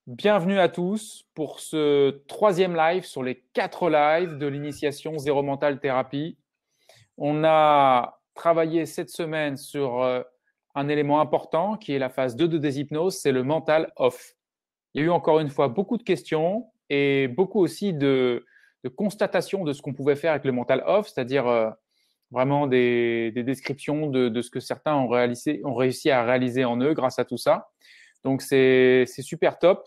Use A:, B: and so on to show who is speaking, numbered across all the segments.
A: Bienvenue à tous pour ce troisième live sur les 4 lives de l'initiation Zéro Mental Thérapie. On a travaillé cette semaine sur un élément important qui est la phase 2 de déshypnose, c'est le mental off. Il y a eu encore une fois beaucoup de questions et beaucoup aussi de constatations de ce qu'on pouvait faire avec le mental off, c'est-à-dire vraiment des descriptions de ce que certains ont réussi à réaliser en eux grâce à tout ça. Donc, c'est super top.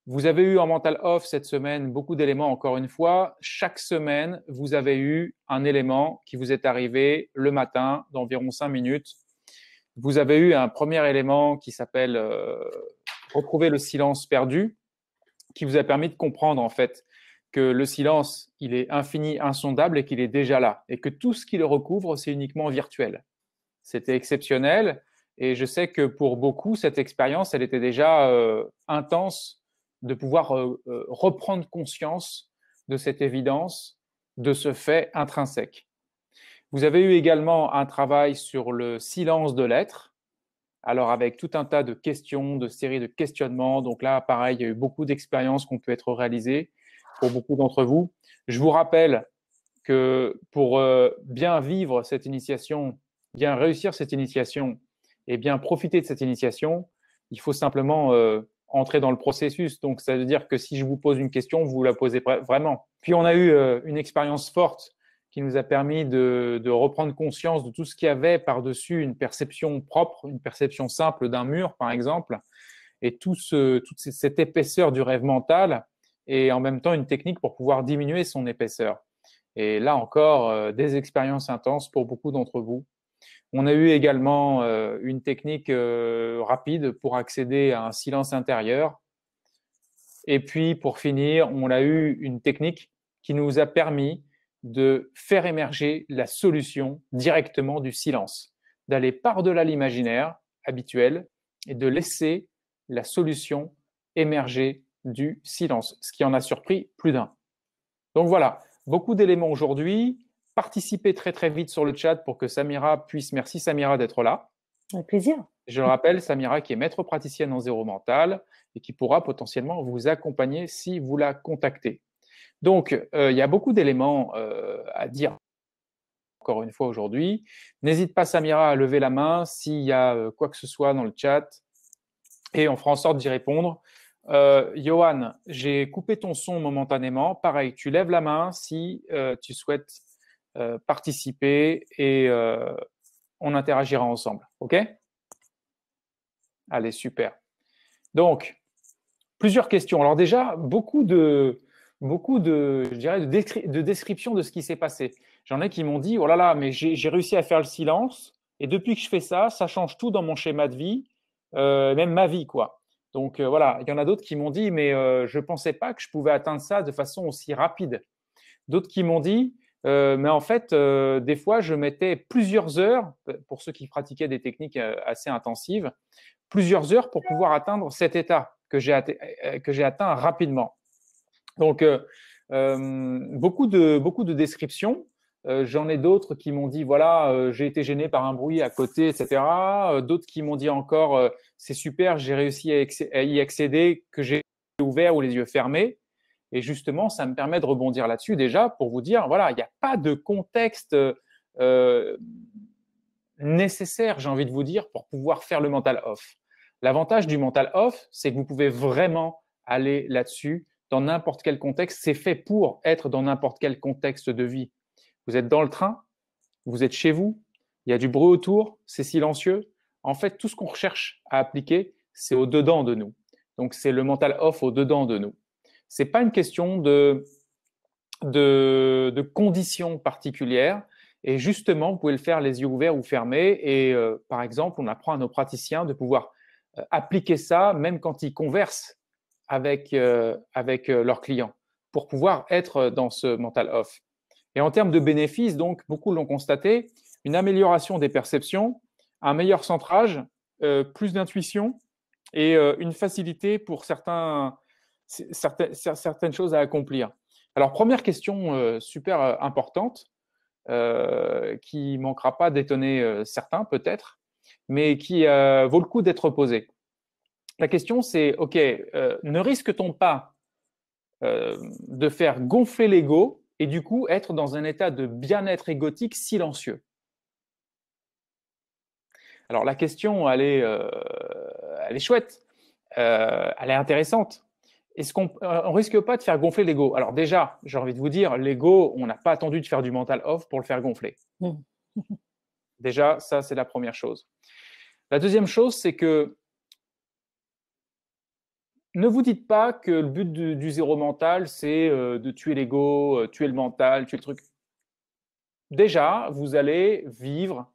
A: Vous avez eu en mental off cette semaine beaucoup d'éléments, encore une fois. Chaque semaine, vous avez eu un élément qui vous est arrivé le matin d'environ 5 minutes. Vous avez eu un premier élément qui s'appelle retrouver le silence perdu, qui vous a permis de comprendre en fait que le silence, il est infini, insondable et qu'il est déjà là. Et que tout ce qui le recouvre, c'est uniquement virtuel. C'était exceptionnel. Et je sais que pour beaucoup, cette expérience, elle était déjà intense de pouvoir reprendre conscience de cette évidence, de ce fait intrinsèque. Vous avez eu également un travail sur le silence de l'être, alors avec tout un tas de questions, de séries de questionnements. Donc là, pareil, il y a eu beaucoup d'expériences qui ont pu être réalisées pour beaucoup d'entre vous. Je vous rappelle que pour bien vivre cette initiation, bien réussir cette initiation et bien profiter de cette initiation, il faut simplement entrer dans le processus. Donc, ça veut dire que si je vous pose une question, vous la posez vraiment. Puis, on a eu une expérience forte qui nous a permis de reprendre conscience de tout ce qu'il y avait par-dessus une perception propre, une perception simple d'un mur, par exemple, et toute cette épaisseur du rêve mental, et en même temps une technique pour pouvoir diminuer son épaisseur. Et là encore, des expériences intenses pour beaucoup d'entre vous. On a eu également une technique rapide pour accéder à un silence intérieur. Et puis, pour finir, on a eu une technique qui nous a permis de faire émerger la solution directement du silence, d'aller par-delà l'imaginaire habituel et de laisser la solution émerger du silence, ce qui en a surpris plus d'un. Donc voilà, beaucoup d'éléments aujourd'hui. Participez très très vite sur le chat pour que Samira puisse. Merci Samira d'être là.
B: Avec plaisir.
A: Je le rappelle, Samira qui est maître praticienne en zéro mental et qui pourra potentiellement vous accompagner si vous la contactez. Donc, il y a beaucoup d'éléments à dire encore une fois aujourd'hui. N'hésite pas Samira à lever la main s'il y a quoi que ce soit dans le chat et on fera en sorte d'y répondre. Johan, j'ai coupé ton son momentanément. Pareil, tu lèves la main si tu souhaites participer et on interagira ensemble. OK? Allez, super. Donc, plusieurs questions. Alors déjà, beaucoup de je dirais, de descriptions de ce qui s'est passé. J'en ai qui m'ont dit, oh là là, mais j'ai réussi à faire le silence et depuis que je fais ça, ça change tout dans mon schéma de vie, même ma vie, quoi. Donc voilà, il y en a d'autres qui m'ont dit, mais je ne pensais pas que je pouvais atteindre ça de façon aussi rapide. D'autres qui m'ont dit, mais en fait, des fois, je mettais plusieurs heures, pour ceux qui pratiquaient des techniques assez intensives, plusieurs heures pour pouvoir atteindre cet état que j'ai atteint rapidement. Donc, beaucoup de descriptions. J'en ai d'autres qui m'ont dit, voilà, j'ai été gêné par un bruit à côté, etc. D'autres qui m'ont dit encore, c'est super, j'ai réussi à y accéder, que j'ai ouvert ou les yeux fermés. Et justement, ça me permet de rebondir là-dessus déjà pour vous dire, voilà, il n'y a pas de contexte nécessaire, j'ai envie de vous dire, pour pouvoir faire le mental off. L'avantage du mental off, c'est que vous pouvez vraiment aller là-dessus dans n'importe quel contexte. C'est fait pour être dans n'importe quel contexte de vie. Vous êtes dans le train, vous êtes chez vous, il y a du bruit autour, c'est silencieux. En fait, tout ce qu'on recherche à appliquer, c'est au-dedans de nous. Donc, c'est le mental off au-dedans de nous. Ce n'est pas une question de conditions particulières. Et justement, vous pouvez le faire les yeux ouverts ou fermés. Et par exemple, on apprend à nos praticiens de pouvoir appliquer ça même quand ils conversent avec leurs clients pour pouvoir être dans ce mental off. Et en termes de bénéfices, donc, beaucoup l'ont constaté, une amélioration des perceptions, un meilleur centrage, plus d'intuition et une facilité pour certaines choses à accomplir. Alors, première question super importante, qui ne manquera pas d'étonner certains peut-être, mais qui vaut le coup d'être posée. La question, c'est, OK, ne risque-t-on pas de faire gonfler l'ego et du coup être dans un état de bien-être égotique silencieux? Alors la question, elle est chouette, elle est intéressante. Est-ce qu'on ne risque pas de faire gonfler l'ego? Alors déjà, j'ai envie de vous dire, l'ego, on n'a pas attendu de faire du mental off pour le faire gonfler. Déjà, ça, c'est la première chose. La deuxième chose, c'est que ne vous dites pas que le but du zéro mental, c'est de tuer l'ego, tuer le mental, tuer le truc. Déjà, vous allez vivre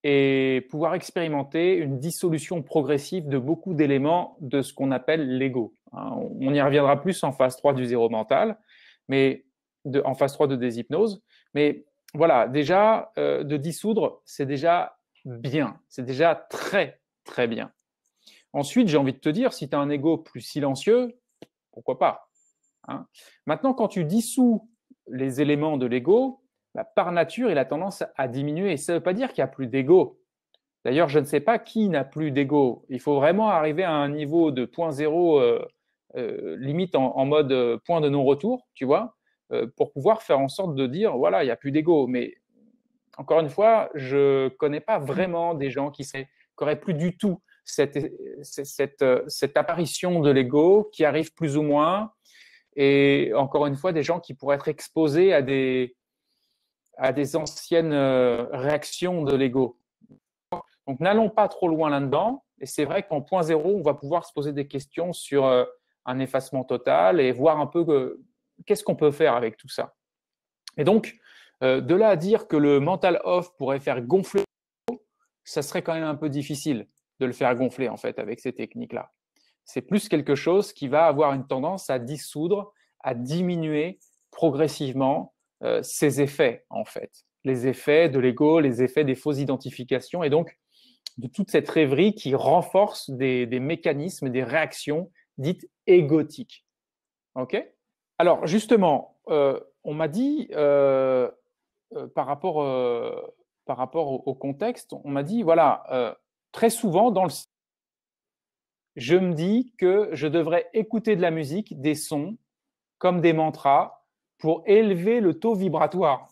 A: et pouvoir expérimenter une dissolution progressive de beaucoup d'éléments de ce qu'on appelle l'ego. On y reviendra plus en phase 3 du zéro mental, mais en phase 3 de déshypnose. Mais voilà, déjà, de dissoudre, c'est déjà bien. C'est déjà très, très bien. Ensuite, j'ai envie de te dire, si tu as un ego plus silencieux, pourquoi pas, hein. Maintenant, quand tu dissous les éléments de l'ego, bah, par nature, il a tendance à diminuer. Et ça ne veut pas dire qu'il n'y a plus d'ego. D'ailleurs, je ne sais pas qui n'a plus d'ego. Il faut vraiment arriver à un niveau de point zéro, limite en mode point de non-retour, tu vois, pour pouvoir faire en sorte de dire, voilà, il n'y a plus d'ego. Mais encore une fois, je ne connais pas vraiment des gens qui n'auraient plus du tout cette apparition de l'ego, qui arrive plus ou moins. Et encore une fois, des gens qui pourraient être exposés à des anciennes réactions de l'ego. Donc, n'allons pas trop loin là-dedans. Et c'est vrai qu'en point zéro, on va pouvoir se poser des questions sur un effacement total et voir un peu qu'est-ce qu'on peut faire avec tout ça. Et donc, de là à dire que le mental off pourrait faire gonfler, ça serait quand même un peu difficile de le faire gonfler, en fait, avec ces techniques-là. C'est plus quelque chose qui va avoir une tendance à dissoudre, à diminuer progressivement ses effets, en fait. Les effets de l'ego, les effets des fausses identifications, et donc de toute cette rêverie qui renforce des mécanismes, des réactions dites égotiques. OK? Alors, justement, on m'a dit, par rapport au contexte, on m'a dit, voilà, très souvent, je me dis que je devrais écouter de la musique, des sons, comme des mantras, pour élever le taux vibratoire.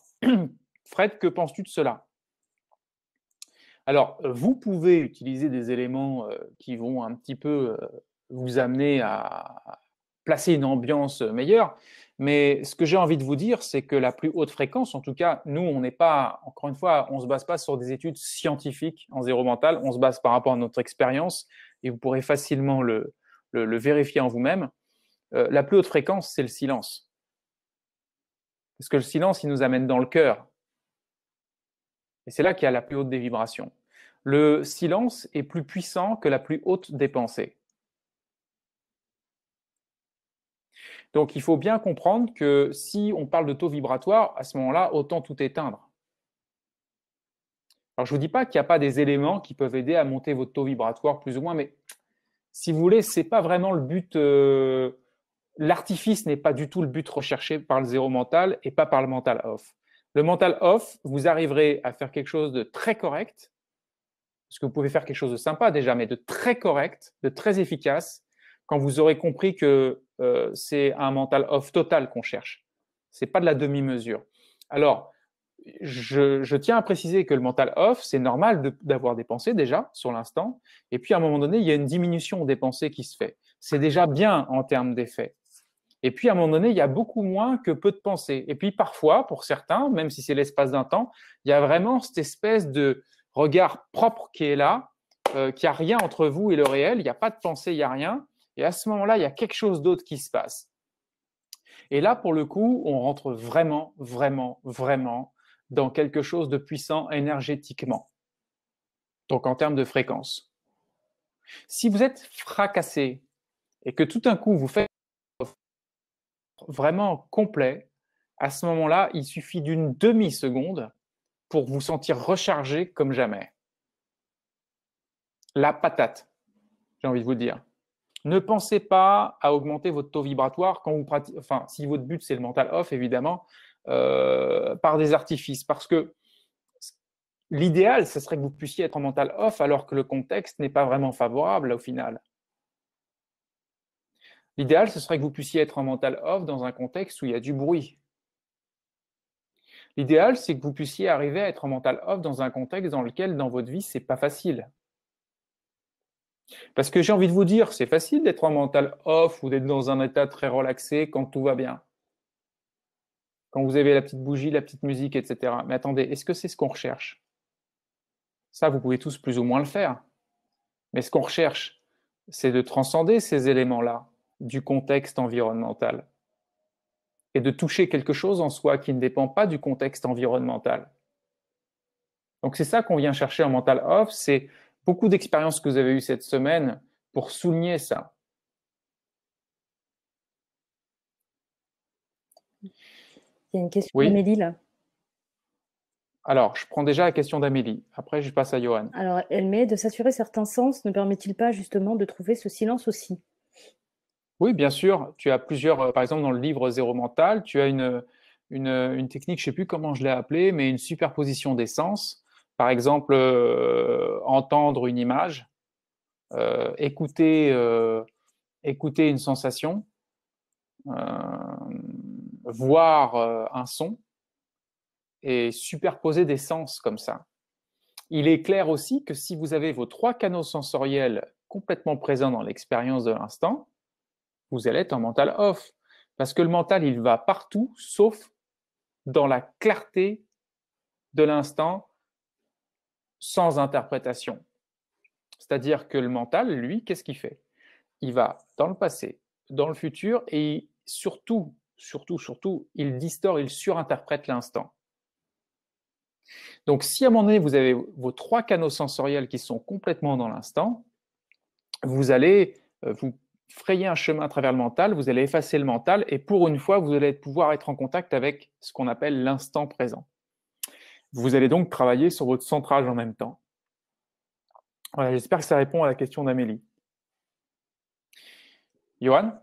A: Fred, que penses-tu de cela? Alors, vous pouvez utiliser des éléments qui vont un petit peu vous amener à placer une ambiance meilleure, mais ce que j'ai envie de vous dire, c'est que la plus haute fréquence, en tout cas, nous, on n'est pas, encore une fois, on ne se base pas sur des études scientifiques en zéro mental, on se base par rapport à notre expérience, et vous pourrez facilement le vérifier en vous-même. La plus haute fréquence, c'est le silence. Parce que le silence, il nous amène dans le cœur. Et c'est là qu'il y a la plus haute des vibrations. Le silence est plus puissant que la plus haute des pensées. Donc, il faut bien comprendre que si on parle de taux vibratoire, à ce moment-là, autant tout éteindre. Alors, je ne vous dis pas qu'il n'y a pas des éléments qui peuvent aider à monter votre taux vibratoire plus ou moins, mais si vous voulez, ce n'est pas vraiment le but. L'artifice n'est pas du tout le but recherché par le zéro mental et pas par le mental off. Le mental off, vous arriverez à faire quelque chose de très correct, parce que vous pouvez faire quelque chose de sympa déjà, mais de très correct, de très efficace, quand vous aurez compris que c'est un mental off total qu'on cherche. Ce n'est pas de la demi-mesure. Alors, je tiens à préciser que le mental off, c'est normal d'avoir des pensées déjà sur l'instant, et puis à un moment donné, il y a une diminution des pensées qui se fait. C'est déjà bien en termes d'effet. Et puis à un moment donné, il y a beaucoup moins que peu de pensées. Et puis parfois, pour certains, même si c'est l'espace d'un temps, il y a vraiment cette espèce de regard propre qui est là, qu'il n'y a rien entre vous et le réel, il n'y a pas de pensée, il n'y a rien. Et à ce moment-là, il y a quelque chose d'autre qui se passe. Et là, pour le coup, on rentre vraiment, vraiment, vraiment dans quelque chose de puissant énergétiquement. Donc en termes de fréquence. Si vous êtes fracassé et que tout d'un coup, vous faites vraiment complet, à ce moment-là, il suffit d'une demi-seconde pour vous sentir rechargé comme jamais. La patate, j'ai envie de vous dire. Ne pensez pas à augmenter votre taux vibratoire quand vous pratiquez, enfin, si votre but c'est le mental off, évidemment, par des artifices. Parce que l'idéal, ce serait que vous puissiez être en mental off alors que le contexte n'est pas vraiment favorable au final. L'idéal, ce serait que vous puissiez être en mental off dans un contexte où il y a du bruit. L'idéal, c'est que vous puissiez arriver à être en mental off dans un contexte dans lequel, dans votre vie, c'est pas facile. Parce que j'ai envie de vous dire, c'est facile d'être en mental off ou d'être dans un état très relaxé quand tout va bien. Quand vous avez la petite bougie, la petite musique, etc. Mais attendez, est-ce que c'est ce qu'on recherche? Ça, vous pouvez tous plus ou moins le faire. Mais ce qu'on recherche, c'est de transcender ces éléments-là du contexte environnemental et de toucher quelque chose en soi qui ne dépend pas du contexte environnemental. Donc c'est ça qu'on vient chercher en mental off, c'est beaucoup d'expériences que vous avez eues cette semaine pour souligner ça.
B: Il y a une question
A: Oui.
B: d'Amélie là.
A: Alors, je prends déjà la question d'Amélie. Après, je passe à Johan.
B: Alors, elle met de saturer certains sens ne permet-il pas justement de trouver ce silence aussi?
A: Oui, bien sûr. Tu as plusieurs, par exemple, dans le livre Zéro Mental, tu as une technique, je ne sais plus comment je l'ai appelée, mais une superposition des sens. Par exemple, entendre une image, écouter une sensation, voir un son et superposer des sens comme ça. Il est clair aussi que si vous avez vos 3 canaux sensoriels complètement présents dans l'expérience de l'instant, vous allez être en mental off. Parce que le mental, il va partout, sauf dans la clarté de l'instant, sans interprétation. C'est-à-dire que le mental, lui, qu'est-ce qu'il fait? Il va dans le passé, dans le futur, et surtout, il distord, il surinterprète l'instant. Donc, si à un moment donné, vous avez vos 3 canaux sensoriels qui sont complètement dans l'instant, vous allez vous frayer un chemin à travers le mental, vous allez effacer le mental, et pour une fois, vous allez pouvoir être en contact avec ce qu'on appelle l'instant présent. Vous allez donc travailler sur votre centrage en même temps. Voilà, j'espère que ça répond à la question d'Amélie. Johan?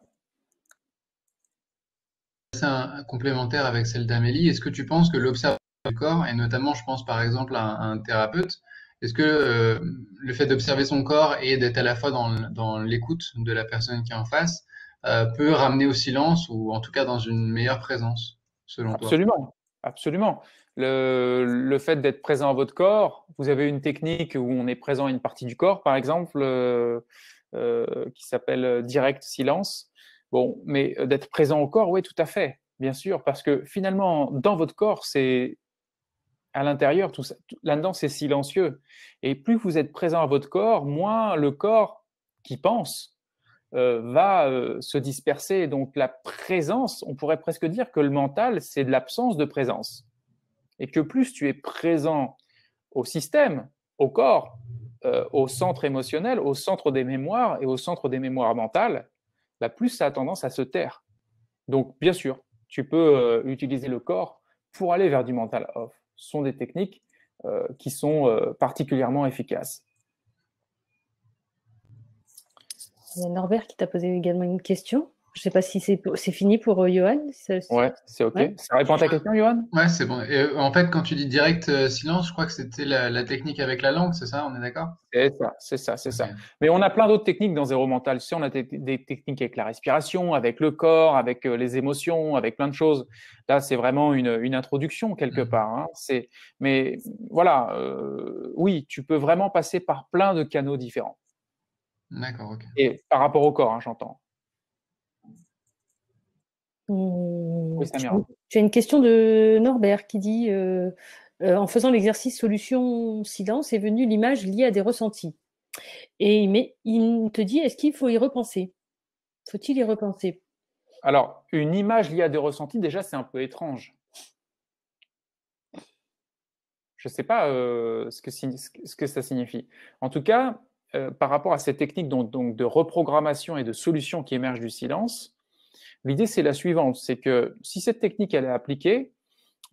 C: C'est un complémentaire avec celle d'Amélie. Est-ce que tu penses que l'observation du corps, et notamment je pense par exemple à un thérapeute, est-ce que le fait d'observer son corps et d'être à la fois dans l'écoute de la personne qui est en face peut ramener au silence ou en tout cas dans une meilleure présence, selon toi?
A: Absolument, absolument. Le fait d'être présent à votre corps, vous avez une technique où on est présent à une partie du corps, par exemple, qui s'appelle direct silence. Bon, mais d'être présent au corps, oui, tout à fait, bien sûr, parce que finalement, dans votre corps, c'est à l'intérieur, tout ça, là-dedans, c'est silencieux. Et plus vous êtes présent à votre corps, moins le corps qui pense va se disperser. Donc la présence, on pourrait presque dire que le mental, c'est de l'absence de présence. Et que plus tu es présent au système, au corps, au centre émotionnel, au centre des mémoires et au centre des mémoires mentales, bah, plus ça a tendance à se taire. Donc bien sûr, tu peux utiliser le corps pour aller vers du mental off. Ce sont des techniques qui sont particulièrement efficaces.
B: Il y a Norbert qui t'a posé également une question. Je ne sais pas si c'est fini pour Johan.
A: Ouais, c'est OK.
B: Ouais.
A: Ça répond à ta question, Johan?
C: Ouais, c'est bon. Et en fait, quand tu dis direct silence, je crois que c'était la technique avec la langue, c'est ça? On est d'accord?
A: C'est ça, c'est ça, c'est ça.
C: Ok.
A: Mais on a plein d'autres techniques dans Zéro Mental. Tu sais, on a des techniques avec la respiration, avec le corps, avec les émotions, avec plein de choses. Là, c'est vraiment une introduction quelque
C: Mhm.
A: part. Hein. Mais voilà, oui, tu peux vraiment passer par plein de canaux différents.
C: D'accord, ok.
A: Et par rapport au corps, hein, j'entends. Oui,
B: Tu
A: Samira.
B: as une question de Norbert qui dit en faisant l'exercice solution silence est venue l'image liée à des ressentis. Et il te dit est-ce qu'il faut y repenser? Faut-il y repenser?
A: Alors, une image liée à des ressentis, déjà, c'est un peu étrange. Je ne sais pas ce que ça signifie. En tout cas, par rapport à cette technique donc, de reprogrammation et de solution qui émerge du silence, l'idée c'est la suivante, c'est que si cette technique elle est appliquée,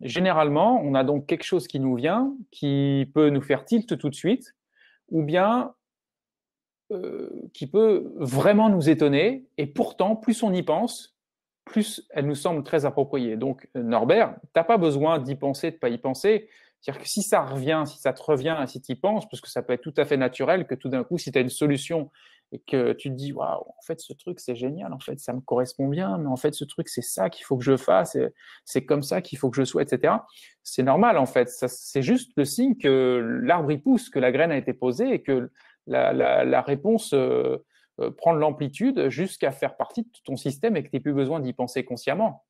A: généralement, on a donc quelque chose qui nous vient, qui peut nous faire tilt tout de suite, ou bien qui peut vraiment nous étonner, et pourtant, plus on y pense, plus elle nous semble très appropriée. Donc, Norbert, tu n'as pas besoin d'y penser, de ne pas y penser. C'est-à-dire que si ça revient, si ça te revient, si tu y penses, parce que ça peut être tout à fait naturel que tout d'un coup, si tu as une solution et que tu te dis, waouh, en fait, ce truc, c'est génial, en fait, ça me correspond bien, mais en fait, ce truc, c'est ça qu'il faut que je fasse, c'est comme ça qu'il faut que je sois, etc. C'est normal, en fait. C'est juste le signe que l'arbre y pousse, que la graine a été posée et que la réponse prend de l'amplitude jusqu'à faire partie de ton système et que tu n'aies plus besoin d'y penser consciemment.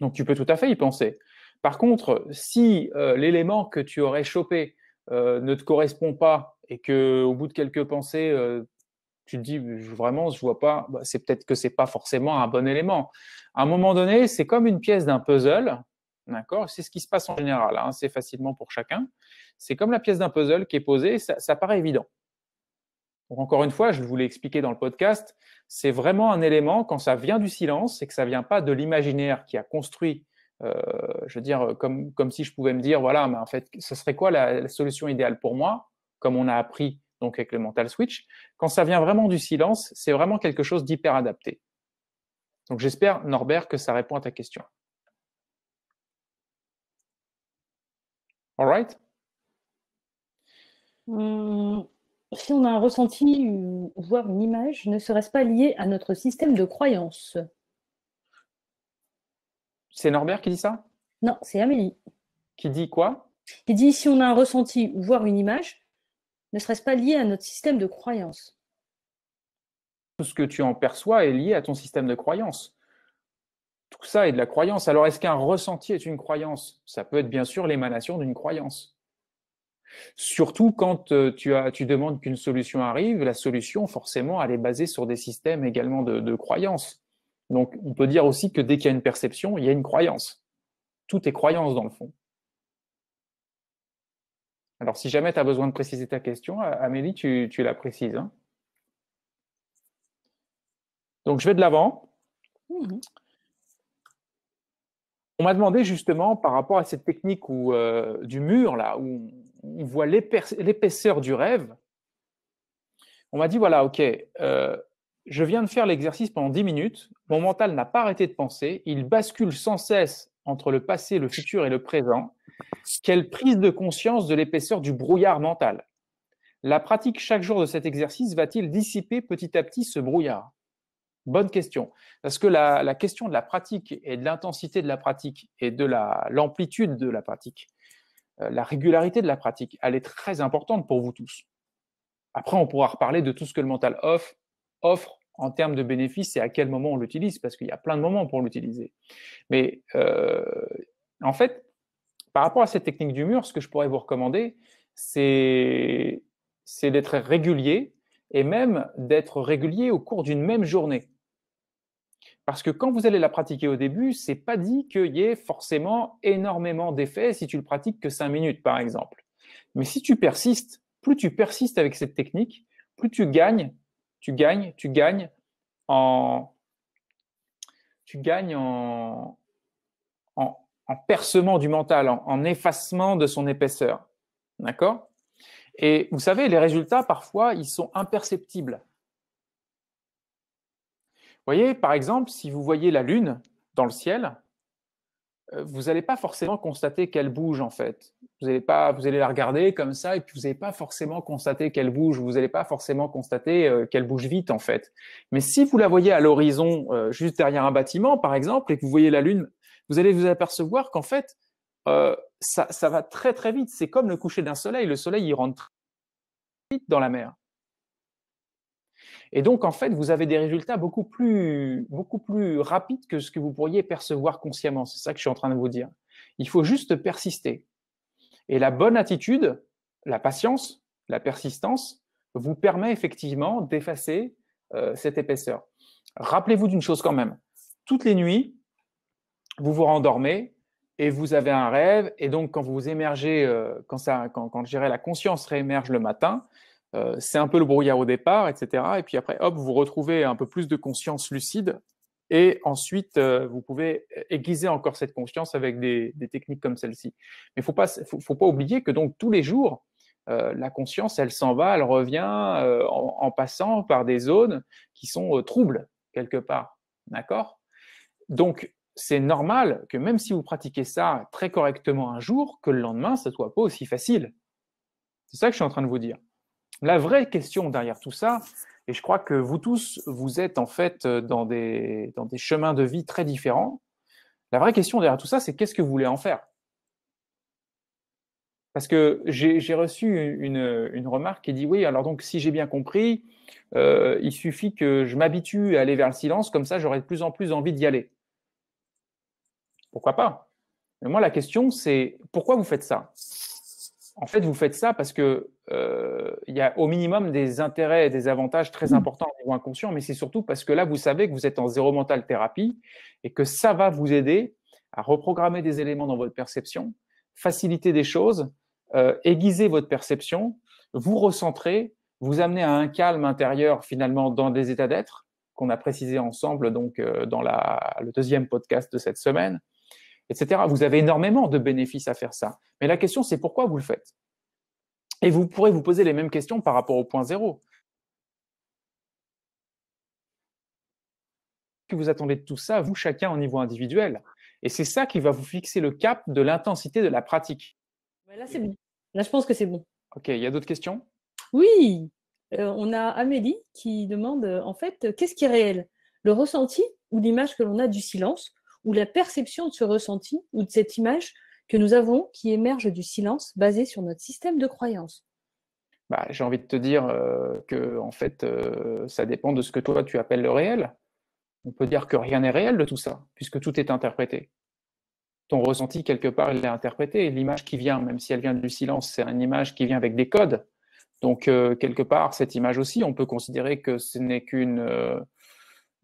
A: Donc, tu peux tout à fait y penser. Par contre, si l'élément que tu aurais chopé ne te correspond pas et qu'au bout de quelques pensées, tu te dis vraiment, je vois pas, bah, c'est peut-être que c'est pas forcément un bon élément. À un moment donné, c'est comme une pièce d'un puzzle, d'accord? C'est ce qui se passe en général, hein, c'est facilement pour chacun. C'est comme la pièce d'un puzzle qui est posée, ça paraît évident. Donc encore une fois, je vous l'ai expliqué dans le podcast, c'est vraiment un élément quand ça vient du silence et que ça vient pas de l'imaginaire qui a construit, je veux dire, comme si je pouvais me dire, voilà, mais en fait, ce serait quoi la solution idéale pour moi, comme on a appris donc avec le mental switch. Quand ça vient vraiment du silence, c'est vraiment quelque chose d'hyper adapté. Donc j'espère, Norbert, que ça répond à ta question. All right?
B: Si on a un ressenti ou voir une image, ne serait-ce pas lié à notre système de croyance?
A: C'est Norbert qui dit ça?
B: Non, c'est Amélie.
A: Qui dit quoi?
B: Il dit, si on a un ressenti ou voir une image, ne serait-ce pas lié à notre système de croyance?
A: Tout ce que tu en perçois est lié à ton système de croyance. Tout ça est de la croyance. Alors, est-ce qu'un ressenti est une croyance? Ça peut être bien sûr l'émanation d'une croyance. Surtout quand tu demandes qu'une solution arrive, la solution, forcément, elle est basée sur des systèmes également de croyances. Donc, on peut dire aussi que dès qu'il y a une perception, il y a une croyance. Tout est croyance dans le fond. Alors, si jamais tu as besoin de préciser ta question, Amélie, tu la précises. Hein. Donc, je vais de l'avant. On m'a demandé justement par rapport à cette technique du mur, là, où on voit l'épaisseur du rêve. On m'a dit, voilà, ok, je viens de faire l'exercice pendant 10 minutes, mon mental n'a pas arrêté de penser, il bascule sans cesse entre le passé, le futur et le présent. Quelle prise de conscience de l'épaisseur du brouillard mental? La pratique chaque jour de cet exercice va-t-il dissiper petit à petit ce brouillard? Bonne question. Parce que la question de la pratique et de l'intensité de la pratique et de l'amplitude de la pratique, la régularité de la pratique, elle est très importante pour vous tous. Après, on pourra reparler de tout ce que le mental offre en termes de bénéfices et à quel moment on l'utilise, parce qu'il y a plein de moments pour l'utiliser. Mais en fait, par rapport à cette technique du mur, ce que je pourrais vous recommander, c'est d'être régulier et même d'être régulier au cours d'une même journée. Parce que quand vous allez la pratiquer au début, c'est pas dit qu'il y ait forcément énormément d'effets si tu le pratiques que 5 minutes, par exemple. Mais si tu persistes, plus tu persistes avec cette technique, plus tu gagnes en percement du mental, en effacement de son épaisseur. D'accord? Et vous savez, les résultats, parfois, ils sont imperceptibles. Vous voyez, par exemple, si vous voyez la Lune dans le ciel, vous n'allez pas forcément constater qu'elle bouge, en fait. Vous allez la regarder comme ça, et puis vous n'allez pas forcément constater qu'elle bouge, vous n'allez pas forcément constater qu'elle bouge vite, en fait. Mais si vous la voyez à l'horizon, juste derrière un bâtiment, par exemple, et que vous voyez la Lune, vous allez vous apercevoir qu'en fait, ça va très très vite. C'est comme le coucher d'un soleil. Le soleil, il rentre très vite dans la mer. Et donc, en fait, vous avez des résultats beaucoup plus rapides que ce que vous pourriez percevoir consciemment. C'est ça que je suis en train de vous dire. Il faut juste persister. Et la bonne attitude, la patience, la persistance, vous permet effectivement d'effacer cette épaisseur. Rappelez-vous d'une chose quand même. Toutes les nuits, vous vous rendormez et vous avez un rêve. Et donc, quand vous émergez, quand je dirais la conscience réémerge le matin, c'est un peu le brouillard au départ, etc. Et puis après, hop, vous retrouvez un peu plus de conscience lucide. Et ensuite, vous pouvez aiguiser encore cette conscience avec des techniques comme celle-ci. Mais faut pas oublier que donc tous les jours, la conscience, elle s'en va, elle revient en passant par des zones qui sont troubles quelque part. D'accord? Donc, c'est normal que même si vous pratiquez ça très correctement un jour, que le lendemain, ça ne soit pas aussi facile. C'est ça que je suis en train de vous dire. La vraie question derrière tout ça, Et je crois que vous tous, vous êtes en fait dans des chemins de vie très différents. La vraie question derrière tout ça, c'est qu'est-ce que vous voulez en faire? Parce que j'ai reçu une remarque qui dit oui, alors donc si j'ai bien compris, il suffit que je m'habitue à aller vers le silence, comme ça j'aurai de plus en plus envie d'y aller. Pourquoi pas? Mais moi la question c'est pourquoi vous faites ça? En fait, vous faites ça parce que il y a au minimum des intérêts et des avantages très importants au niveau inconscient, mais c'est surtout parce que là vous savez que vous êtes en zéro mental thérapie et que ça va vous aider à reprogrammer des éléments dans votre perception, faciliter des choses, aiguiser votre perception, vous recentrer, vous amener à un calme intérieur finalement dans des états d'être qu'on a précisé ensemble donc dans le deuxième podcast de cette semaine, etc. Vous avez énormément de bénéfices à faire ça. Mais la question, c'est pourquoi vous le faites. Et vous pourrez vous poser les mêmes questions par rapport au point zéro. Que vous attendez de tout ça, vous chacun au niveau individuel. Et c'est ça qui va vous fixer le cap de l'intensité de la pratique.
B: Là, c'est bon. Là, je pense que c'est bon.
A: Ok, il y a d'autres questions?
B: Oui, on a Amélie qui demande en fait, qu'est-ce qui est réel? Le ressenti ou l'image que l'on a du silence ou la perception de ce ressenti ou de cette image que nous avons qui émerge du silence basé sur notre système de croyance?
A: Bah, j'ai envie de te dire que en fait, ça dépend de ce que toi tu appelles le réel. On peut dire que rien n'est réel de tout ça, puisque tout est interprété. Ton ressenti, quelque part, il est interprété. L'image qui vient, même si elle vient du silence, c'est une image qui vient avec des codes. Donc, quelque part, cette image aussi, on peut considérer que ce n'est qu'une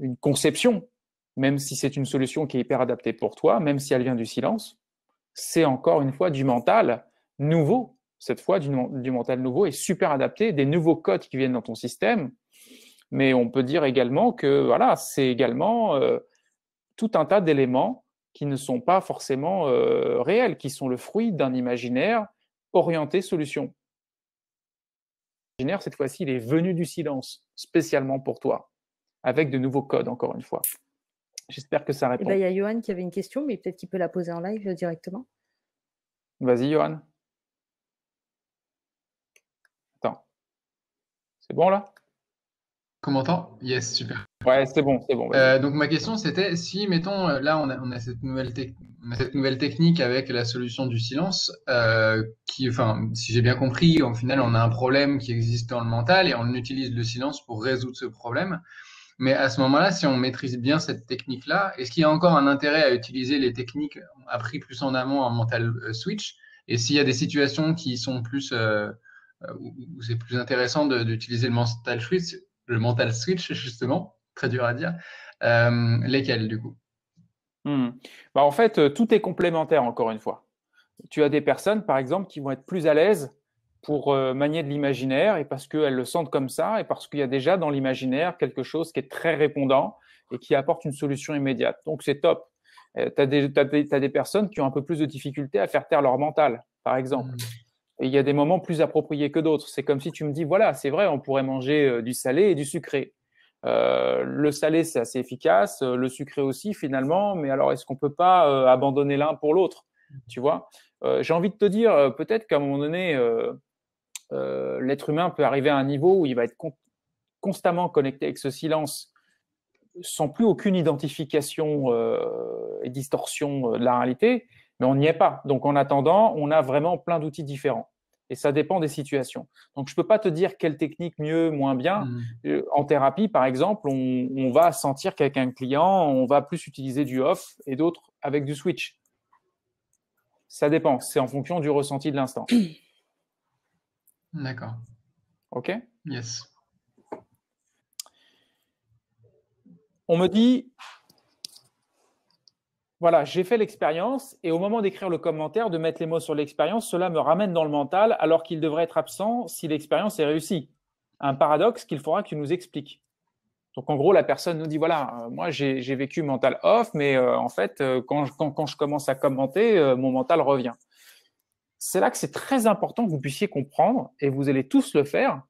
A: une conception, même si c'est une solution qui est hyper adaptée pour toi, même si elle vient du silence. C'est encore une fois du mental nouveau, cette fois du mental nouveau et super adapté, des nouveaux codes qui viennent dans ton système. Mais on peut dire également que voilà, c'est également tout un tas d'éléments qui ne sont pas forcément réels, qui sont le fruit d'un imaginaire orienté solution. L'imaginaire, cette fois-ci, il est venu du silence, spécialement pour toi, avec de nouveaux codes, encore une fois. J'espère que ça
B: Eh
A: répond.
B: ben, il y a Johan qui avait une question, mais peut-être qu'il peut la poser en live directement.
A: Vas-y, Johan. Attends. C'est bon, là?
C: Commentant? Yes, super.
A: Ouais, c'est bon, vas-y.
C: Donc ma question c'était si, mettons, là on a cette nouvelle technique avec la solution du silence, qui, enfin, si j'ai bien compris, au final on a un problème qui existe dans le mental et on utilise le silence pour résoudre ce problème. Mais à ce moment-là, si on maîtrise bien cette technique-là, est-ce qu'il y a encore un intérêt à utiliser les techniques apprises plus en amont en mental switch? Et s'il y a des situations qui sont plus où c'est plus intéressant d'utiliser le mental switch justement, très dur à dire, lesquels du coup?
A: Bah, en fait, tout est complémentaire, encore une fois. Tu as des personnes, par exemple, qui vont être plus à l'aise pour manier de l'imaginaire et parce qu'elles le sentent comme ça et parce qu'il y a déjà dans l'imaginaire quelque chose qui est très répondant et qui apporte une solution immédiate. Donc, c'est top. Tu as des personnes qui ont un peu plus de difficulté à faire taire leur mental, par exemple. Et il y a des moments plus appropriés que d'autres. C'est comme si tu me dis, voilà, c'est vrai, on pourrait manger du salé et du sucré. Le salé, c'est assez efficace, le sucré aussi, finalement, mais alors est-ce qu'on peut pas abandonner l'un pour l'autre? Tu vois? J'ai envie de te dire, peut-être qu'à un moment donné, l'être humain peut arriver à un niveau où il va être constamment connecté avec ce silence, sans plus aucune identification et distorsion de la réalité, mais on n'y est pas. Donc en attendant, on a vraiment plein d'outils différents. Et ça dépend des situations. Donc je ne peux pas te dire quelle technique mieux, moins bien. En thérapie, par exemple, on va sentir qu'avec un client, on va plus utiliser du off et d'autres avec du switch. Ça dépend. C'est en fonction du ressenti de l'instant.
C: D'accord.
A: OK?
C: Yes.
A: On me dit, voilà, j'ai fait l'expérience et au moment d'écrire le commentaire, de mettre les mots sur l'expérience, cela me ramène dans le mental alors qu'il devrait être absent si l'expérience est réussie. Un paradoxe qu'il faudra que tu nous expliques. Donc en gros, la personne nous dit, voilà, moi j'ai vécu mental off, mais en fait, quand je commence à commenter, mon mental revient. C'est là que c'est très important que vous puissiez comprendre, et vous allez tous le faire,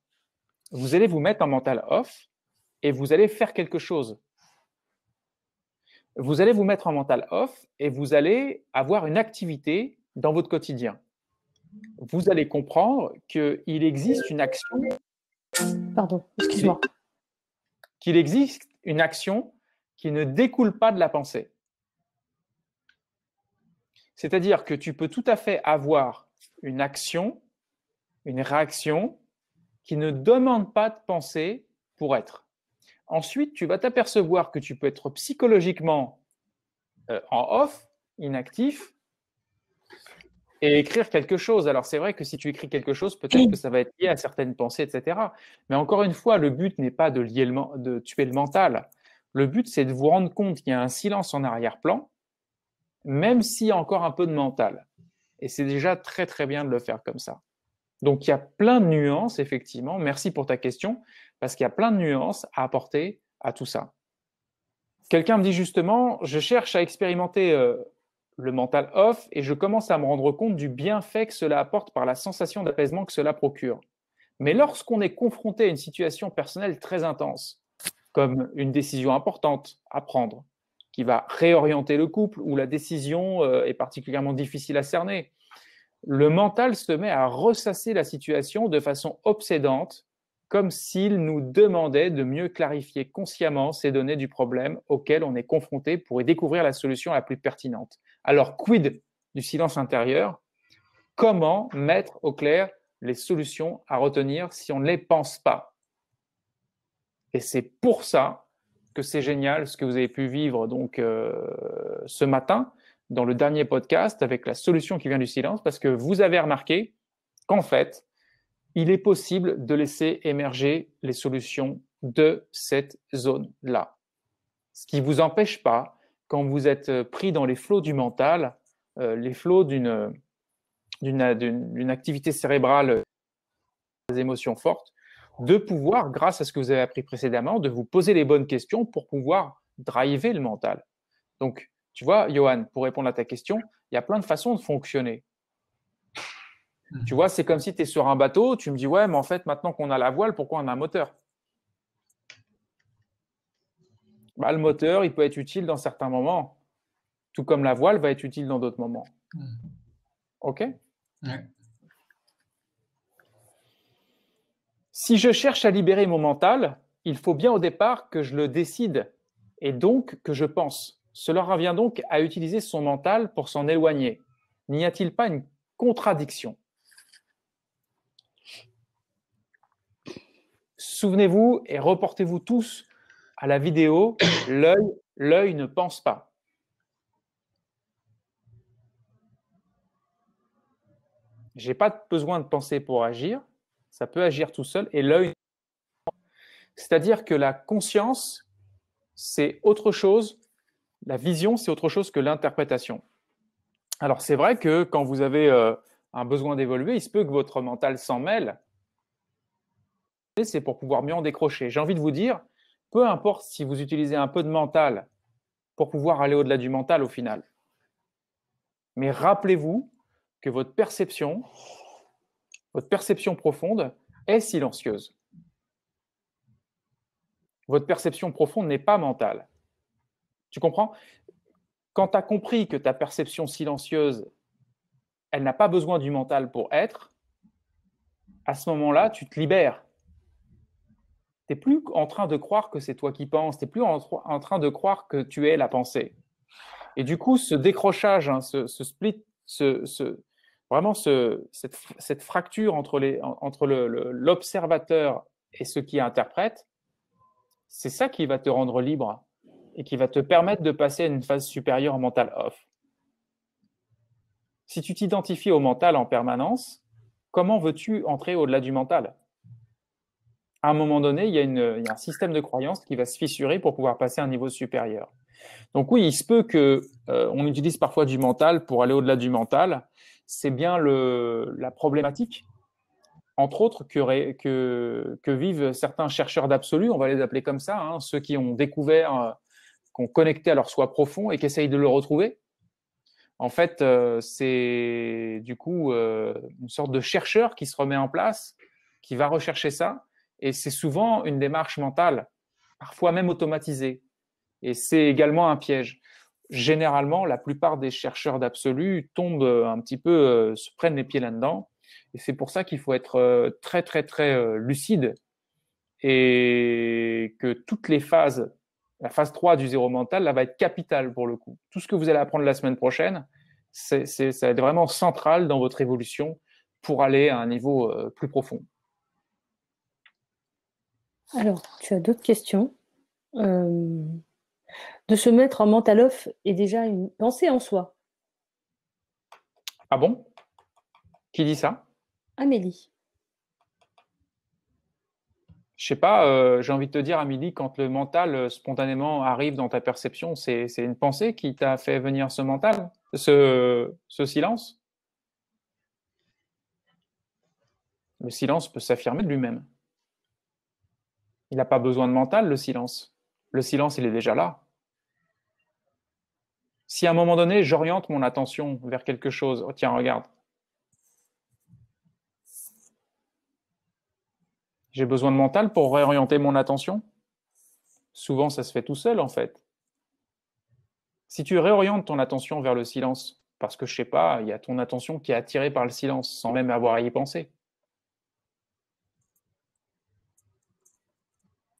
A: vous allez vous mettre en mental off et vous allez faire quelque chose. Vous allez vous mettre en mental off et vous allez avoir une activité dans votre quotidien. Vous allez comprendre qu'il existe une action.
B: Pardon, excuse-moi.
A: qu'il existe une action qui ne découle pas de la pensée. C'est-à-dire que tu peux tout à fait avoir une action, une réaction qui ne demande pas de pensée pour être. Ensuite, tu vas t'apercevoir que tu peux être psychologiquement en off, inactif, et écrire quelque chose. Alors, c'est vrai que si tu écris quelque chose, peut-être que ça va être lié à certaines pensées, etc. Mais encore une fois, le but n'est pas de tuer le mental. Le but, c'est de vous rendre compte qu'il y a un silence en arrière-plan, même s'il y a encore un peu de mental. Et c'est déjà très, très bien de le faire comme ça. Donc, il y a plein de nuances, effectivement. Merci pour ta question, parce qu'il y a plein de nuances à apporter à tout ça. Quelqu'un me dit justement, je cherche à expérimenter le mental off et je commence à me rendre compte du bienfait que cela apporte par la sensation d'apaisement que cela procure. Mais lorsqu'on est confronté à une situation personnelle très intense, comme une décision importante à prendre, qui va réorienter le couple, ou la décision est particulièrement difficile à cerner, le mental se met à ressasser la situation de façon obsédante, comme s'il nous demandait de mieux clarifier consciemment ces données du problème auquel on est confronté pour y découvrir la solution la plus pertinente. Alors, quid du silence intérieur? Comment mettre au clair les solutions à retenir si on ne les pense pas? Et c'est pour ça que c'est génial ce que vous avez pu vivre donc ce matin dans le dernier podcast avec la solution qui vient du silence, parce que vous avez remarqué qu'en fait, il est possible de laisser émerger les solutions de cette zone-là. Ce qui ne vous empêche pas, quand vous êtes pris dans les flots du mental, les flots d'une activité cérébrale, des émotions fortes, de pouvoir, grâce à ce que vous avez appris précédemment, de vous poser les bonnes questions pour pouvoir driver le mental. Donc, tu vois, Johan, pour répondre à ta question, il y a plein de façons de fonctionner. Tu vois, c'est comme si tu es sur un bateau, tu me dis, ouais, mais en fait, maintenant qu'on a la voile, pourquoi on a un moteur? Bah, le moteur, il peut être utile dans certains moments, tout comme la voile va être utile dans d'autres moments. OK?
C: Ouais.
A: Si je cherche à libérer mon mental, il faut bien au départ que je le décide et donc que je pense. Cela revient donc à utiliser son mental pour s'en éloigner. N'y a-t-il pas une contradiction? Souvenez-vous et reportez-vous tous à la vidéo « L'œil ne pense pas ». Je n'ai pas besoin de penser pour agir, ça peut agir tout seul, et l'œil, c'est-à-dire que la conscience, c'est autre chose, la vision, c'est autre chose que l'interprétation. Alors, c'est vrai que quand vous avez un besoin d'évoluer, il se peut que votre mental s'en mêle, c'est pour pouvoir mieux en décrocher. J'ai envie de vous dire, peu importe si vous utilisez un peu de mental pour pouvoir aller au-delà du mental au final. Mais rappelez-vous que votre perception profonde est silencieuse. Votre perception profonde n'est pas mentale. Tu comprends? Quand tu as compris que ta perception silencieuse, elle n'a pas besoin du mental pour être, à ce moment-là, tu te libères. Tu n'es plus en train de croire que c'est toi qui penses, tu n'es plus en train de croire que tu es la pensée. Et du coup, ce décrochage, hein, ce split, vraiment cette fracture entre l'observateur et ce qui interprète, c'est ça qui va te rendre libre et qui va te permettre de passer à une phase supérieure en mental off. Si tu t'identifies au mental en permanence, comment veux-tu entrer au-delà du mental? À un moment donné, il y a un système de croyance qui va se fissurer pour pouvoir passer à un niveau supérieur. Donc oui, il se peut qu'on utilise parfois du mental pour aller au-delà du mental. C'est bien la problématique, entre autres, que vivent certains chercheurs d'absolu, on va les appeler comme ça, hein, ceux qui ont découvert, qui ont connecté à leur soi profond et qui essayent de le retrouver. En fait, c'est du coup une sorte de chercheur qui se remet en place, qui va rechercher ça, et c'est souvent une démarche mentale, parfois même automatisée. Et c'est également un piège. Généralement, la plupart des chercheurs d'absolu tombent un petit peu, se prennent les pieds là-dedans. Et c'est pour ça qu'il faut être très, très, très lucide et que toutes les phases, la phase 3 du zéro mental, là, va être capitale pour le coup. Tout ce que vous allez apprendre la semaine prochaine, ça va être vraiment central dans votre évolution pour aller à un niveau plus profond.
B: Alors, tu as d'autres questions. De se mettre en mental off est déjà une pensée en soi.
A: Ah bon? Qui dit ça?
B: Amélie.
A: Je sais pas, j'ai envie de te dire, Amélie, quand le mental spontanément arrive dans ta perception, c'est une pensée qui t'a fait venir ce mental, ce silence? Le silence peut s'affirmer de lui-même. Il n'a pas besoin de mental, le silence. Le silence, il est déjà là. Si à un moment donné, j'oriente mon attention vers quelque chose, oh, tiens, regarde. J'ai besoin de mental pour réorienter mon attention? Souvent, ça se fait tout seul, en fait. Si tu réorientes ton attention vers le silence, parce que, je sais pas, il y a ton attention qui est attirée par le silence, sans même avoir à y penser.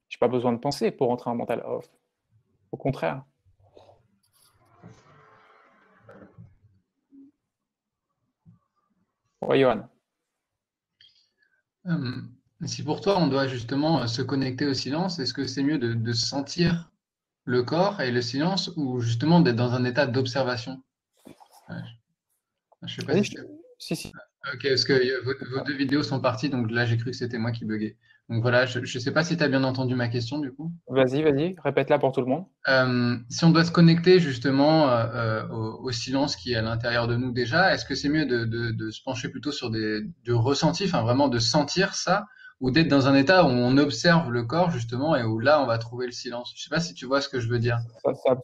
A: Je n'ai pas besoin de penser pour entrer en mental off. Au contraire. Oui, Johan.
C: Si pour toi, on doit justement se connecter au silence, est-ce que c'est mieux de sentir le corps et le silence ou justement d'être dans un état d'observation? Ouais. Je sais pas
A: Oui,
C: si
A: si.
C: Ok, parce que vos deux vidéos sont parties, donc là j'ai cru que c'était moi qui buguais. Donc voilà, je ne sais pas si tu as bien entendu ma question du coup.
A: Vas-y, répète-la pour tout le monde.
C: Si on doit se connecter justement au silence qui est à l'intérieur de nous déjà, est-ce que c'est mieux de se pencher plutôt sur du ressenti, enfin vraiment de sentir ça, ou d'être dans un état où on observe le corps justement et où là on va trouver le silence? Je sais pas si tu vois ce que je veux dire.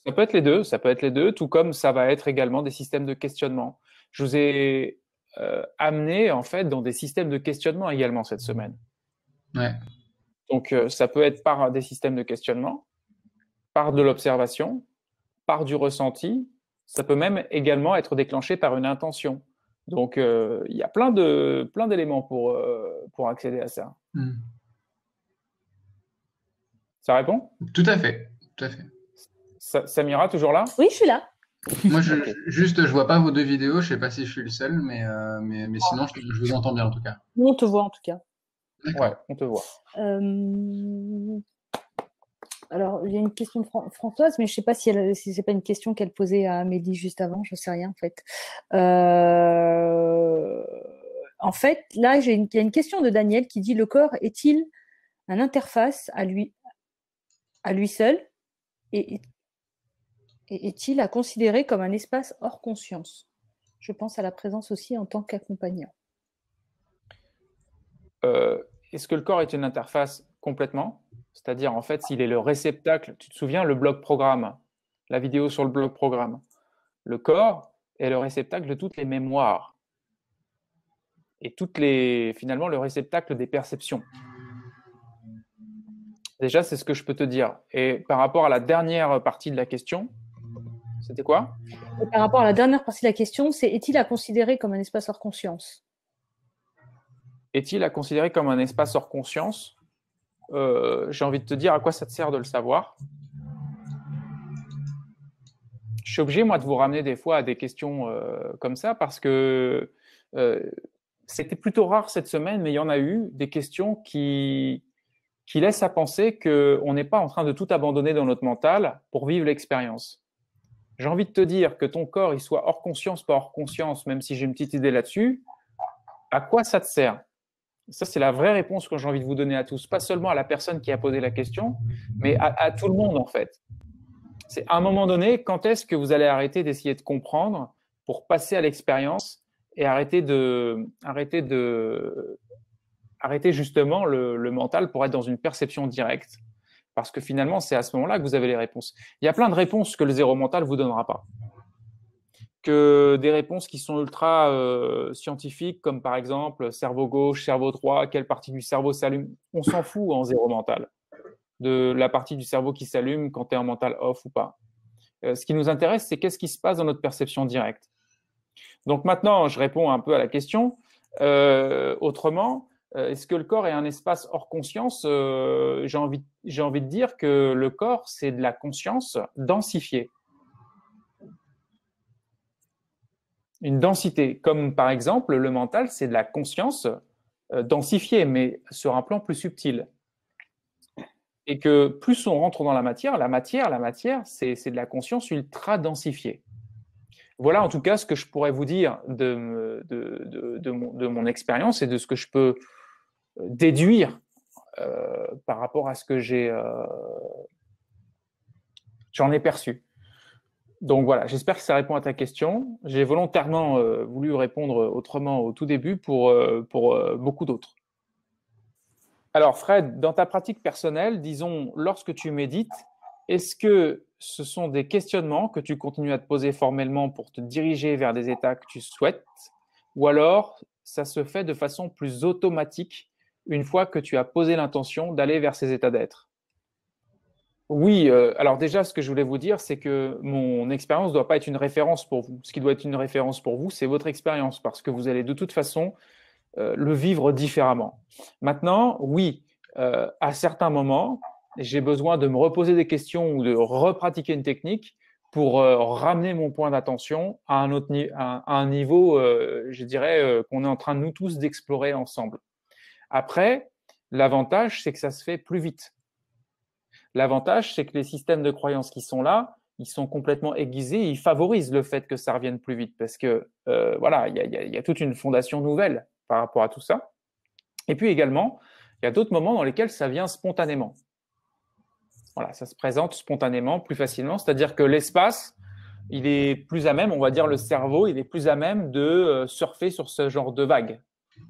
A: Ça peut être les deux, ça peut être les deux, tout comme ça va être également des systèmes de questionnement. Je vous ai amené en fait dans des systèmes de questionnement également cette semaine.
C: Ouais.
A: Donc ça peut être par des systèmes de questionnement, par de l'observation, par du ressenti. Ça peut même également être déclenché par une intention. Donc il y a plein d'éléments pour accéder à ça. Ça répond?
C: Tout à fait, tout à fait.
A: Samira, toujours là?
B: Oui, je suis là.
C: Moi, juste, je vois pas vos deux vidéos. Je sais pas si je suis le seul, mais sinon, je vous entends bien en tout cas.
B: On te voit en tout cas.
A: Ouais, on te voit.
B: Alors, il y a une question de Françoise, mais je ne sais pas si ce n'est pas une question qu'elle posait à Amélie juste avant, je ne sais rien en fait. En fait, là, il y a une question de Daniel qui dit: le corps est-il une interface à lui seul et est-il à considérer comme un espace hors conscience? Je pense à la présence aussi en tant qu'accompagnant.
A: Est-ce que le corps est une interface complètement? C'est-à-dire, en fait, s'il est le réceptacle, tu te souviens, le bloc programme, la vidéo sur le bloc programme. Le corps est le réceptacle de toutes les mémoires et finalement, le réceptacle des perceptions. Déjà, c'est ce que je peux te dire. Et par rapport à la dernière partie de la question, c'était quoi?
B: Et par rapport à la dernière partie de la question, c'est: est-il à considérer comme un espace hors conscience?
A: Est-il à considérer comme un espace hors conscience? J'ai envie de te dire, à quoi ça te sert de le savoir? Je suis obligé, moi, de vous ramener des fois à des questions comme ça parce que c'était plutôt rare cette semaine, mais il y en a eu des questions qui laissent à penser qu'on n'est pas en train de tout abandonner dans notre mental pour vivre l'expérience. J'ai envie de te dire que ton corps, il soit hors conscience, pas hors conscience, même si j'ai une petite idée là-dessus, à quoi ça te sert? Ça, c'est la vraie réponse que j'ai envie de vous donner à tous, pas seulement à la personne qui a posé la question, mais à tout le monde en fait. C'est à un moment donné, quand est-ce que vous allez arrêter d'essayer de comprendre pour passer à l'expérience et arrêter justement le mental pour être dans une perception directe? Parce que finalement, c'est à ce moment-là que vous avez les réponses. Il y a plein de réponses que le zéro mental ne vous donnera pas. Que des réponses qui sont ultra scientifiques, comme par exemple cerveau gauche, cerveau droit, quelle partie du cerveau s'allume. On s'en fout en zéro mental de la partie du cerveau qui s'allume quand tu es en mental off ou pas. Ce qui nous intéresse, c'est qu'est-ce qui se passe dans notre perception directe. Donc maintenant, je réponds un peu à la question autrement. Est-ce que le corps est un espace hors conscience? J'ai envie de dire que le corps, c'est de la conscience densifiée. Une densité, comme par exemple le mental, c'est de la conscience densifiée, mais sur un plan plus subtil. Et que plus on rentre dans la matière, c'est de la conscience ultra densifiée. Voilà en tout cas ce que je pourrais vous dire de mon expérience et de ce que je peux déduire par rapport à ce que j'en ai perçu. Donc voilà, j'espère que ça répond à ta question. J'ai volontairement voulu répondre autrement au tout début pour beaucoup d'autres. Alors Fred, dans ta pratique personnelle, disons, lorsque tu médites, est-ce que ce sont des questionnements que tu continues à te poser formellement pour te diriger vers des états que tu souhaites, ou alors ça se fait de façon plus automatique une fois que tu as posé l'intention d'aller vers ces états d'être? Oui, alors déjà, ce que je voulais vous dire, c'est que mon expérience ne doit pas être une référence pour vous. Ce qui doit être une référence pour vous, c'est votre expérience, parce que vous allez de toute façon le vivre différemment. Maintenant, oui, à certains moments, j'ai besoin de me reposer des questions ou de repratiquer une technique pour ramener mon point d'attention à un niveau, je dirais, qu'on est en train, nous tous, d'explorer ensemble. Après, l'avantage, c'est que ça se fait plus vite. L'avantage, c'est que les systèmes de croyances qui sont là, ils sont complètement aiguisés et ils favorisent le fait que ça revienne plus vite parce que voilà, il y a toute une fondation nouvelle par rapport à tout ça. Et puis également, il y a d'autres moments dans lesquels ça vient spontanément. Voilà, ça se présente spontanément, plus facilement, c'est-à-dire que l'espace, il est plus à même, on va dire le cerveau, il est plus à même de surfer sur ce genre de vagues,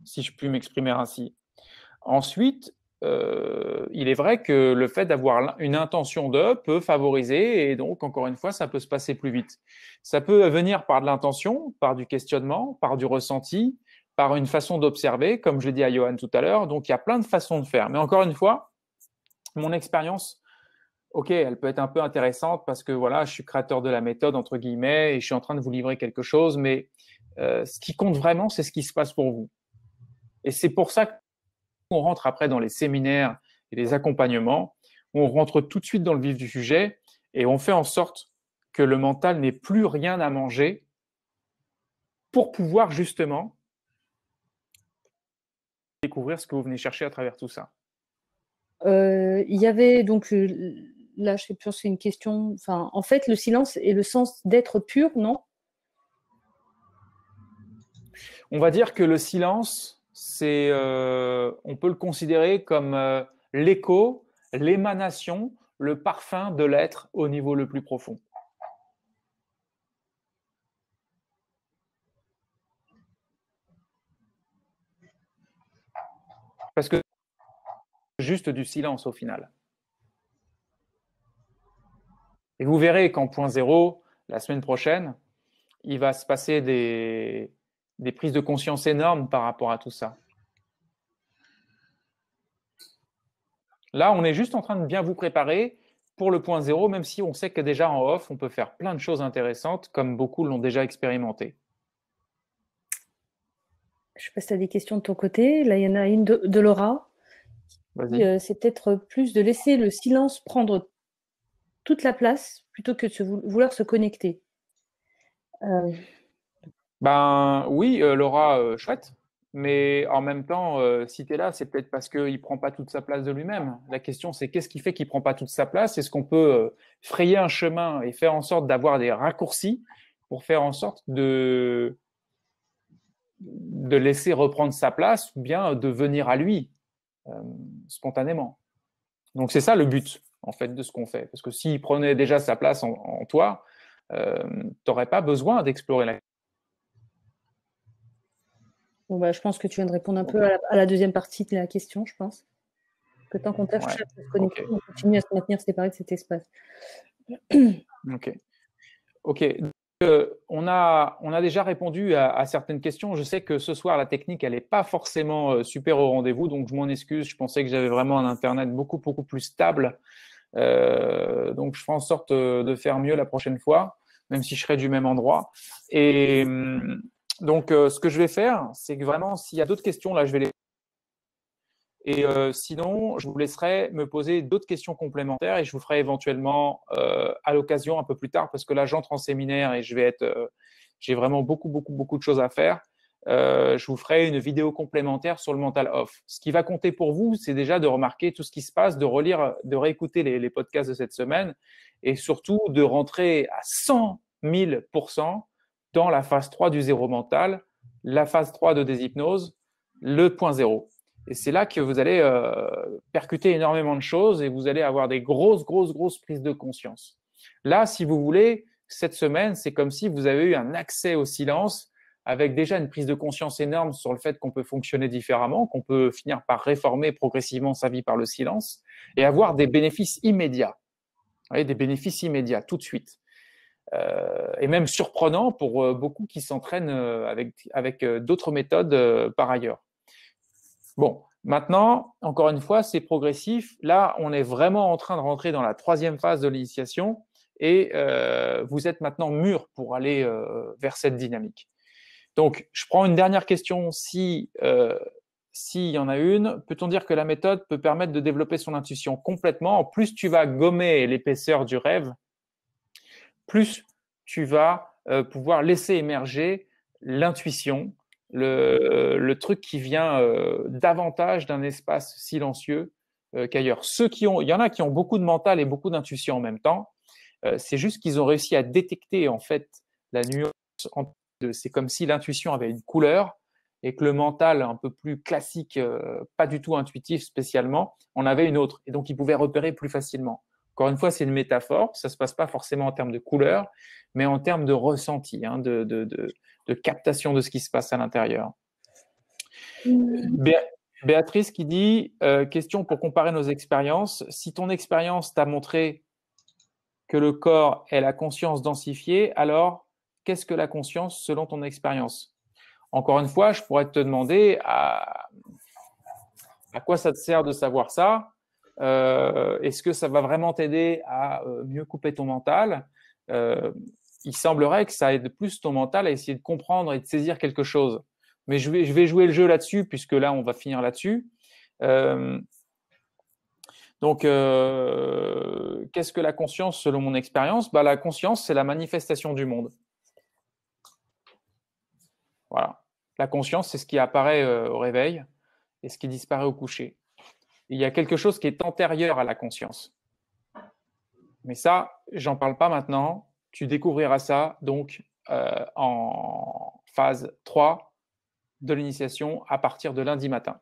A: si je puis m'exprimer ainsi. Ensuite, il est vrai que le fait d'avoir une intention de peut favoriser et donc, encore une fois, ça peut se passer plus vite. Ça peut venir par de l'intention, par du questionnement, par du ressenti, par une façon d'observer, comme je l'ai dit à Johan tout à l'heure. Donc, il y a plein de façons de faire. Mais encore une fois, mon expérience, ok, elle peut être un peu intéressante parce que voilà, je suis créateur de la méthode, entre guillemets, et je suis en train de vous livrer quelque chose, mais ce qui compte vraiment, c'est ce qui se passe pour vous. Et c'est pour ça qu'on rentre après dans les séminaires et les accompagnements, où on rentre tout de suite dans le vif du sujet et on fait en sorte que le mental n'ait plus rien à manger pour pouvoir justement découvrir ce que vous venez chercher à travers tout ça.
B: Il y avait donc, là je sais plus, c'est une question, enfin, en fait le silence est le sens d'être pur, non?
A: On va dire que le silence, c'est, on peut le considérer comme l'écho, l'émanation, le parfum de l'être au niveau le plus profond. Parce que c'est juste du silence au final. Et vous verrez qu'en point zéro, la semaine prochaine, il va se passer des prises de conscience énormes par rapport à tout ça. Là, on est juste en train de bien vous préparer pour le point zéro, même si on sait que déjà en off, on peut faire plein de choses intéressantes, comme beaucoup l'ont déjà expérimenté.
B: Je sais pas si tu as des questions de ton côté. Là, il y en a une de Laura. C'est peut-être plus de laisser le silence prendre toute la place plutôt que de vouloir se connecter.
A: Ben oui, Laura, chouette. Mais en même temps, si tu es là, c'est peut-être parce qu'il ne prend pas toute sa place de lui-même. La question, c'est qu'est-ce qui fait qu'il ne prend pas toute sa place? Est-ce qu'on peut frayer un chemin et faire en sorte d'avoir des raccourcis pour faire en sorte de laisser reprendre sa place ou bien de venir à lui spontanément? Donc, c'est ça le but, en fait, de ce qu'on fait. Parce que s'il prenait déjà sa place en toi, tu n'aurais pas besoin d'explorer la.
B: Bon, bah, je pense que tu viens de répondre un peu à la deuxième partie de la question, je pense. Que tant qu'on cherche à se connecter, on continue à se maintenir séparés de cet espace.
A: Ok. Donc, on a déjà répondu à certaines questions. Je sais que ce soir, la technique, elle n'est pas forcément super au rendez-vous, donc je m'en excuse. Je pensais que j'avais vraiment un Internet beaucoup plus stable. Donc, je ferai en sorte de faire mieux la prochaine fois, même si je serai du même endroit. Et donc, ce que je vais faire, c'est que vraiment, s'il y a d'autres questions, là, je vais les Et sinon, je vous laisserai me poser d'autres questions complémentaires et je vous ferai éventuellement à l'occasion un peu plus tard, parce que là, j'entre en séminaire et j'ai vraiment beaucoup de choses à faire. Je vous ferai une vidéo complémentaire sur le mental off. Ce qui va compter pour vous, c'est déjà de remarquer tout ce qui se passe, de relire, de réécouter les podcasts de cette semaine et surtout de rentrer à 100 000% dans la phase 3 du zéro mental, la phase 3 de déshypnose, le point zéro. Et c'est là que vous allez percuter énormément de choses et vous allez avoir des grosses prises de conscience. Là, si vous voulez, cette semaine, c'est comme si vous avez eu un accès au silence avec déjà une prise de conscience énorme sur le fait qu'on peut fonctionner différemment, qu'on peut finir par réformer progressivement sa vie par le silence et avoir des bénéfices immédiats. Vous voyez, des bénéfices immédiats, tout de suite. Et même surprenant pour beaucoup qui s'entraînent avec d'autres méthodes par ailleurs. Bon, maintenant, encore une fois, c'est progressif. Là, on est vraiment en train de rentrer dans la troisième phase de l'initiation et vous êtes maintenant mûr pour aller vers cette dynamique. Donc, je prends une dernière question s'il y en a une. Peut-on dire que la méthode peut permettre de développer son intuition complètement? Plus tu vas gommer l'épaisseur du rêve, plus tu vas pouvoir laisser émerger l'intuition, le truc qui vient davantage d'un espace silencieux qu'ailleurs. Il y en a qui ont beaucoup de mental et beaucoup d'intuition en même temps. C'est juste qu'ils ont réussi à détecter en fait la nuance. C'est comme si l'intuition avait une couleur et que le mental un peu plus classique, pas du tout intuitif spécialement, en avait une autre. Et donc, ils pouvaient repérer plus facilement. Encore une fois, c'est une métaphore. Ça ne se passe pas forcément en termes de couleur, mais en termes de ressenti, hein, de captation de ce qui se passe à l'intérieur. Béatrice qui dit, question pour comparer nos expériences. Si ton expérience t'a montré que le corps est la conscience densifiée, alors qu'est-ce que la conscience selon ton expérience? Encore une fois, je pourrais te demander à quoi ça te sert de savoir ça? Est-ce que ça va vraiment t'aider à mieux couper ton mental? Il semblerait que ça aide plus ton mental à essayer de comprendre et de saisir quelque chose. Mais je vais jouer le jeu là-dessus, puisque là, on va finir là-dessus. Donc, qu'est-ce que la conscience selon mon expérience? La conscience, c'est la manifestation du monde. Voilà. La conscience, c'est ce qui apparaît au réveil et ce qui disparaît au coucher. Il y a quelque chose qui est antérieur à la conscience. Mais ça, j'en parle pas maintenant. Tu découvriras ça donc en phase 3 de l'initiation à partir de lundi matin.